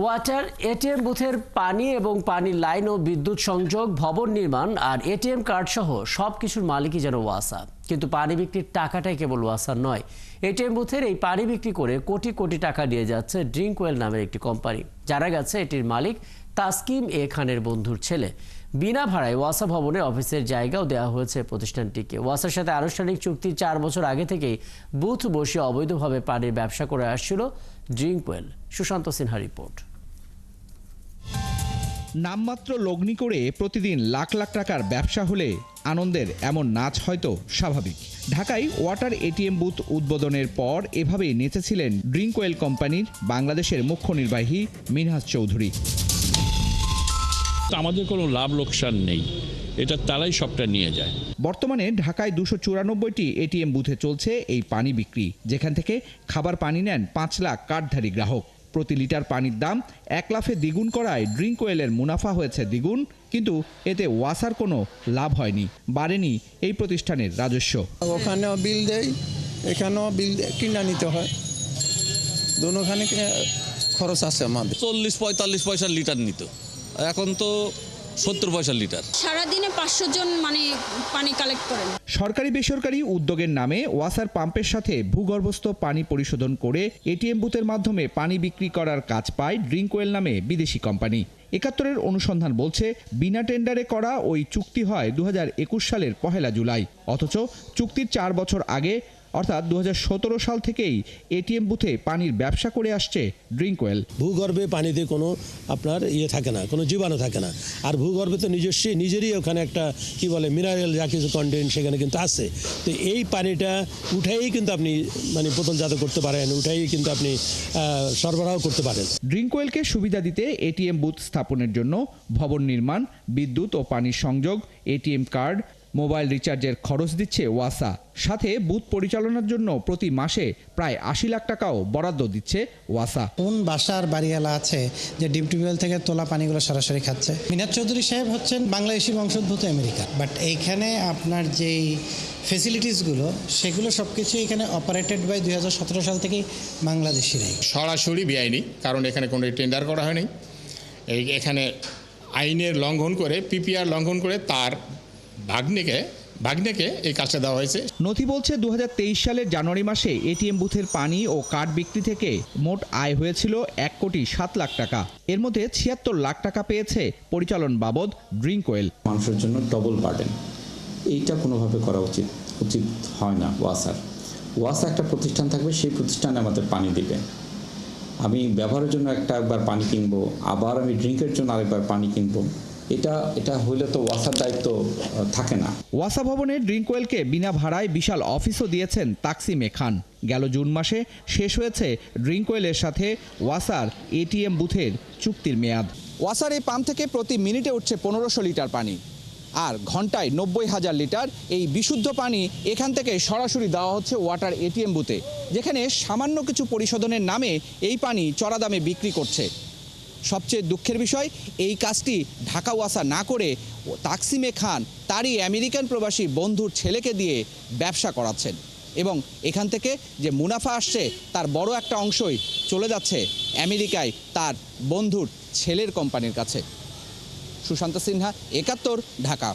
Water ATM বুথের পানি এবং পানির লাইন ও বিদ্যুৎ সংযোগ, ভবন নির্মাণ আর এটিএম কার্ড সহ সবকিছুর মালিকই যেন ওয়াসা। কিন্তু পানি বিক্রির টাকাটাই কেবল ওয়াসার নয়। এটিএম বুথের এই পানি বিক্রি করে কোটি কোটি টাকা নিয়ে যাচ্ছে ড্রিঙ্কওয়েল নামের একটি কোম্পানি। জানা গেছে এটির মালিক তাসকিম এ খানের বন্ধুর ছেলে। বিনা ভাড়ায় ওয়াসা ভবনে অফিসের জায়গাও দেওয়া হয়েছে প্রতিষ্ঠানটিকে। ওয়াসার সাথে আনুষ্ঠানিক চুক্তির 4 বছর আগে থেকেই বুথ বসিয়ে অবৈধভাবে পানির ব্যবসা করে আসছিল ড্রিঙ্কওয়েল। সুশান্ত সিনহা রিপোর্ট। নামমাত্র লগ্নি করে প্রতিদিন লাখ লাখ টাকার ব্যবসা হলে আনন্দের এমন নাচ হয়তো স্বাভাবিক। ঢাকায় ওয়াটার এটিএম বুথ উদ্বোধনের পর এভাবেই নেচেছিলেন ড্রিঙ্কওয়েল কোম্পানির বাংলাদেশের মুখ্য নির্বাহী মিনহাজ চৌধুরী। আমাদের কোনো লাভ লোকসান নেই, এটা তারাই সবটা নিয়ে যায়। বর্তমানে ঢাকায় 294টি এটিএম বুথে চলছে এই পানি বিক্রি, যেখান থেকে খাবার পানি নেন 5 লাখ কার্ডধারী গ্রাহক। প্রতি লিটার পানির দাম 1 লাফে দ্বিগুণ করায় ড্রিঙ্কওয়েলের মুনাফা হয়েছে দ্বিগুণ, কিন্তু এতে ওয়াসার কোনো লাভ হয়নি, বাড়েনি এই প্রতিষ্ঠানের রাজস্ব। ওখানেও বিল দেয়, এখানেও বিল কিনে নিতে হয়, দুখানে খরচ আছে আমাদের। 40-45 পয়সা লিটার নিত, এখন তো 70 পয়সা লিটার। সারাদিনে 500 জন পানি কালেক্ট করেন। সরকারি বেসরকারি উদ্যোগের নামে ওয়াসার পাম্পের সাথে ভূগর্ভস্থ পানি পরিশোধন করে এটিএম বুথের মাধ্যমে পানি বিক্রি করার কাজ পায় ড্রিঙ্কওয়েল নামে বিদেশি কোম্পানি। 71-এর অনুসন্ধান বলছে বিনা টেন্ডারে করা ওই চুক্তি হয় 2021 সালের 1 জুলাই। অথচ চুক্তির 4 বছর আগে অর্থাৎ 2017 সাল থেকেই এটিএম বুথে পানির ব্যবসা করে আসছে ড্রিঙ্কওয়েল। ভূগর্ভে পানিতে কোনো আপনার থাকে না, কোনো জীবাণু থাকে না। আর ভূগর্ভে তো নিজেরই ওখানে একটা কি বলে মিনারেল যা কিছু কন্টেন্ট সেখানে কিন্তু আছে। তো এই পানিটা উঠাই কিন্তু আপনি বোতলজাত করতে পারেন, উঠাই কিন্তু আপনি সরবরাহ করতে পারেন। ড্রিঙ্কওয়েলকে সুবিধা দিতে এটিএম বুথ স্থাপনের জন্য ভবন নির্মাণ, বিদ্যুৎ ও পানির সংযোগ, এটিএম কার্ড, মোবাইল রিচার্জের খরচ দিচ্ছে ওয়াসা। সাথে বুথ পরিচালনার জন্য প্রতি মাসে প্রায় 80 লাখ টাকাও বরাদ্দ দিচ্ছে ওয়াসা। কোন বাসার বাড়িওয়ালা আছে যে ডিপ টিউবওয়েল থেকে তোলা পানিগুলো সরাসরি খাচ্ছে? মিনহাজ চৌধুরী সাহেব হচ্ছেন বাংলাদেশি বংশোদ্ভূত আমেরিকা, বাট এইখানে আপনার যেই ফেসিলিটিসগুলো সেগুলো সব কিছু এখানে অপারেটেড বাই 2017 সাল থেকেই বাংলাদেশিরাই। সরাসরি বেআইনি, কারণ এখানে কোনো টেন্ডার করা হয়নি। এখানে আইনের লঙ্ঘন করে, পিপিআর লঙ্ঘন করে তার ভাগ্নেকে এই কাজটা দেওয়া হয়েছে। নথি বলছে 2023 সালের জানুয়ারি মাসে এটিএম বুথের পানি ও কার্ড বিক্রি থেকে মোট আয় হয়েছিল 1,07,00,000 টাকা। এর মধ্যে 76 লাখ টাকা পেয়েছে পরিচালন বাবদ ড্রিঙ্কওয়েল। মানুষের জন্য ডবল বার্ডেন, এইটা কোনোভাবে করা উচিত হয় না। ওয়াসা একটা প্রতিষ্ঠান থাকবে, সেই প্রতিষ্ঠানে আমাদের পানি দিবে। আমি ব্যবহারের জন্য একবার পানি কিনবো, আবার আমি ড্রিঙ্কের জন্য আরেকবার পানি কিনবো, এটা হইলে তো ওয়াসার দায়িত্ব থাকে না। ওয়াসা ভবনে ড্রিঙ্কওয়েলকে বিনা ভাড়ায় বিশাল অফিসও দিয়েছেন তাকসিম এ খান। গেল জুন মাসে শেষ হয়েছে ড্রিঙ্কওয়েলের সাথে ওয়াসার এটিএম বুথের চুক্তির মেয়াদ। ওয়াসার এই পাম্প থেকে প্রতি মিনিটে উঠছে 1500 লিটার পানি, আর ঘন্টায় 90,000 লিটার এই বিশুদ্ধ পানি এখান থেকে সরাসরি দেওয়া হচ্ছে ওয়াটার এটিএম বুথে, যেখানে সামান্য কিছু পরিশোধনের নামে এই পানি চড়া দামে বিক্রি করছে। সবচেয়ে দুঃখের বিষয়, এই কাজটি ঢাকা ওয়াসা না করে তাকসিম এ খান তারই আমেরিকান প্রবাসী বন্ধুর ছেলেকে দিয়ে ব্যবসা করাচ্ছেন, এবং এখান থেকে যে মুনাফা আসছে তার বড় একটা অংশই চলে যাচ্ছে আমেরিকায় তার বন্ধুর ছেলের কোম্পানির কাছে। সুশান্ত সিনহা, 71, ঢাকা।